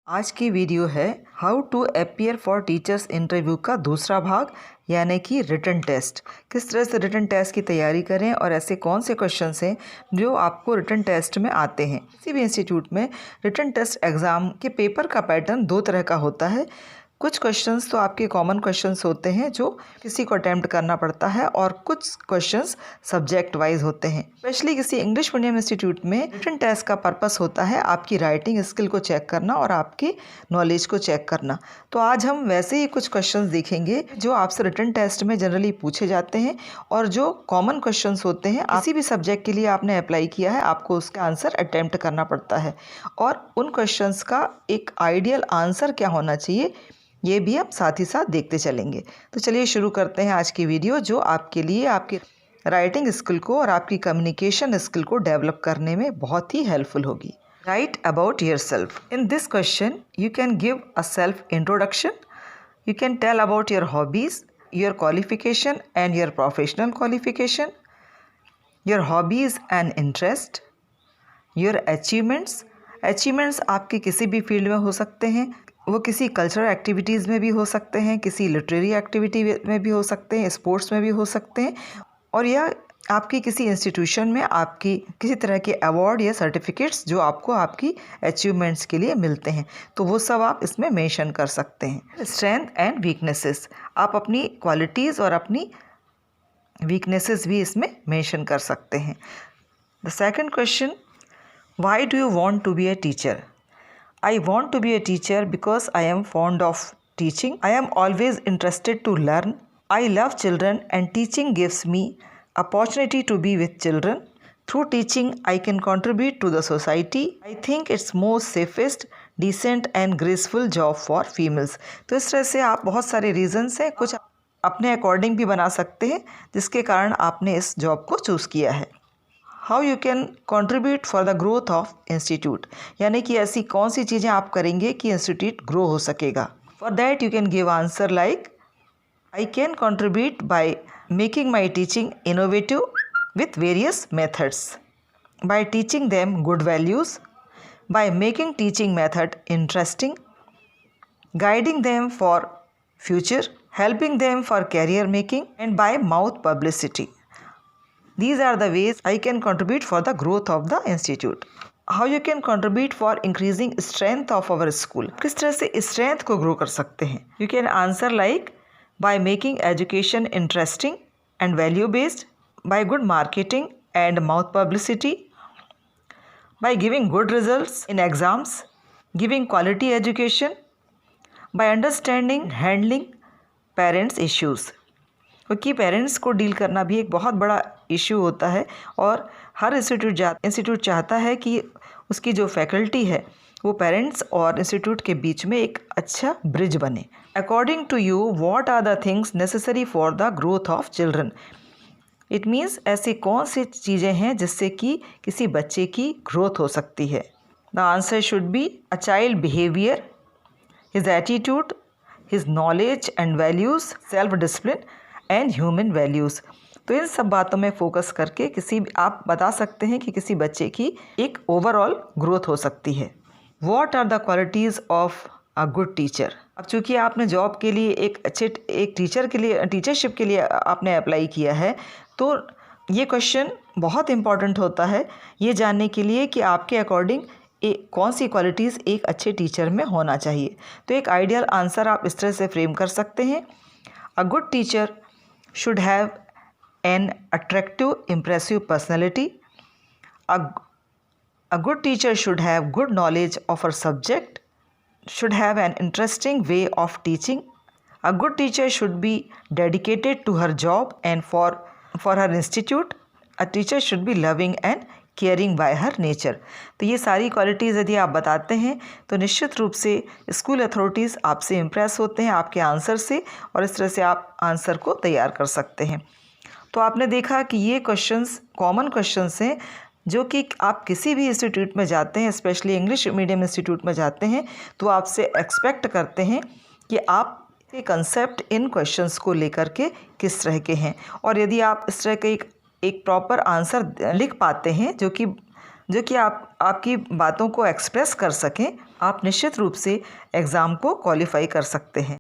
आज की वीडियो है how to appear for teachers interview का दूसरा भाग, यानी कि रिटन टेस्ट। किस तरह से रिटन टेस्ट की तैयारी करें और ऐसे कौन से क्वेश्चंस हैं जो आपको रिटन टेस्ट में आते हैं। किसी भी इंस्टीट्यूट में रिटन टेस्ट एग्ज़ाम के पेपर का पैटर्न दो तरह का होता है। कुछ क्वेश्चंस तो आपके कॉमन क्वेश्चंस होते हैं जो किसी को अटैम्प्ट करना पड़ता है, और कुछ क्वेश्चंस सब्जेक्ट वाइज होते हैं। स्पेशली किसी इंग्लिश मीडियम इंस्टीट्यूट में रिटन टेस्ट का पर्पस होता है आपकी राइटिंग स्किल को चेक करना और आपकी नॉलेज को चेक करना। तो आज हम वैसे ही कुछ क्वेश्चंस देखेंगे जो आपसे रिटन टेस्ट में जनरली पूछे जाते हैं और जो कॉमन क्वेश्चंस होते हैं। किसी भी सब्जेक्ट के लिए आपने अप्लाई किया है, आपको उसका आंसर अटैम्प्ट करना पड़ता है, और उन क्वेश्चंस का एक आइडियल आंसर क्या होना चाहिए ये भी हम साथ ही साथ देखते चलेंगे। तो चलिए शुरू करते हैं आज की वीडियो, जो आपके लिए आपके राइटिंग स्किल को और आपकी कम्युनिकेशन स्किल को डेवलप करने में बहुत ही हेल्पफुल होगी। Write about yourself. In this question you can give a self introduction, you can tell about your hobbies, your qualification and your professional qualification, your hobbies and interest, your achievements. Achievements आपके किसी भी field में हो सकते हैं, वो किसी cultural activities में भी हो सकते हैं, किसी लिटरेरी एक्टिविटी में भी हो सकते हैं, स्पोर्ट्स में भी हो सकते हैं, और या आपकी किसी इंस्टीट्यूशन में आपकी किसी तरह के अवार्ड या सर्टिफिकेट्स जो आपको आपकी अचीवमेंट्स के लिए मिलते हैं, तो वो सब आप इसमें मेंशन कर सकते हैं। स्ट्रेंथ एंड वीकनेसेस, आप अपनी क्वालिटीज़ और अपनी वीकनेसेस भी इसमें मेंशन कर सकते हैं। The second question, why do you want to be a teacher? I want to be a teacher because I am fond of teaching. I am always interested to learn. I love children and teaching gives me opportunity to be with children. Through teaching, I can contribute to the society. I think it's most safest, decent and graceful job for females. तो इस तरह से आप बहुत सारे reasons हैं, कुछ अपने अकॉर्डिंग भी बना सकते हैं जिसके कारण आपने इस जॉब को चूज़ किया है। How you can contribute for the growth of institute, यानी कि ऐसी कौन सी चीज़ें आप करेंगे कि इंस्टीट्यूट ग्रो हो सकेगा। For that you can give answer like I can contribute by making my teaching innovative with various methods, by teaching them good values, by making teaching method interesting, guiding them for future, helping them for career making and by mouth publicity. These are the ways I can contribute for the growth of the institute. How you can contribute for increasing strength of our school? किस तरह से strength को grow कर सकते हैं? You can answer like by making education interesting and value based, by good marketing and mouth publicity, by giving good results in exams, giving quality education, by understanding handling parents issues. क्योंकि parents को deal करना भी एक बहुत बड़ा issue होता है, और हर इंस्टीट्यूट चाहता है कि उसकी जो फैकल्टी है वो पेरेंट्स और इंस्टीट्यूट के बीच में एक अच्छा ब्रिज बने। According to you what are the things necessary for the growth of children? It means ऐसी कौन सी चीज़ें हैं जिससे कि किसी बच्चे की ग्रोथ हो सकती है। The answer should be a child behaviour, his attitude, his knowledge and values, self discipline and human values. तो इन सब बातों में फोकस करके आप बता सकते हैं कि किसी बच्चे की एक ओवरऑल ग्रोथ हो सकती है। What are the qualities of a good teacher? अब चूंकि आपने जॉब के लिए एक टीचर के लिए टीचरशिप के लिए आपने अप्लाई किया है, तो ये क्वेश्चन बहुत इंपॉर्टेंट होता है ये जानने के लिए कि आपके अकॉर्डिंग कौन सी क्वालिटीज़ एक अच्छे टीचर में होना चाहिए। तो एक आइडियल आंसर आप इस तरह से फ्रेम कर सकते हैं। अ good teacher should have an attractive, impressive personality. A good teacher should have good knowledge of her subject, should have an interesting way of teaching. A good teacher should be dedicated to her job and for her institute. A teacher should be loving and caring bye her nature. तो ये सारी qualities यदि आप बताते हैं तो निश्चित रूप से स्कूल अथॉरिटीज़ आपसे इम्प्रेस होते हैं आपके आंसर से, और इस तरह से आप आंसर को तैयार कर सकते हैं। तो आपने देखा कि ये क्वेश्चंस कॉमन क्वेश्चंस हैं जो कि आप किसी भी इंस्टीट्यूट में जाते हैं, स्पेशली इंग्लिश मीडियम इंस्टीट्यूट में जाते हैं, तो आपसे एक्सपेक्ट करते हैं कि आप के कंसेप्ट इन क्वेश्चंस को लेकर के किस तरह के हैं, और यदि आप इस तरह के एक प्रॉपर आंसर लिख पाते हैं जो कि जो कि आपकी बातों को एक्सप्रेस कर सकें, आप निश्चित रूप से एग्ज़ाम को क्वालिफाई कर सकते हैं।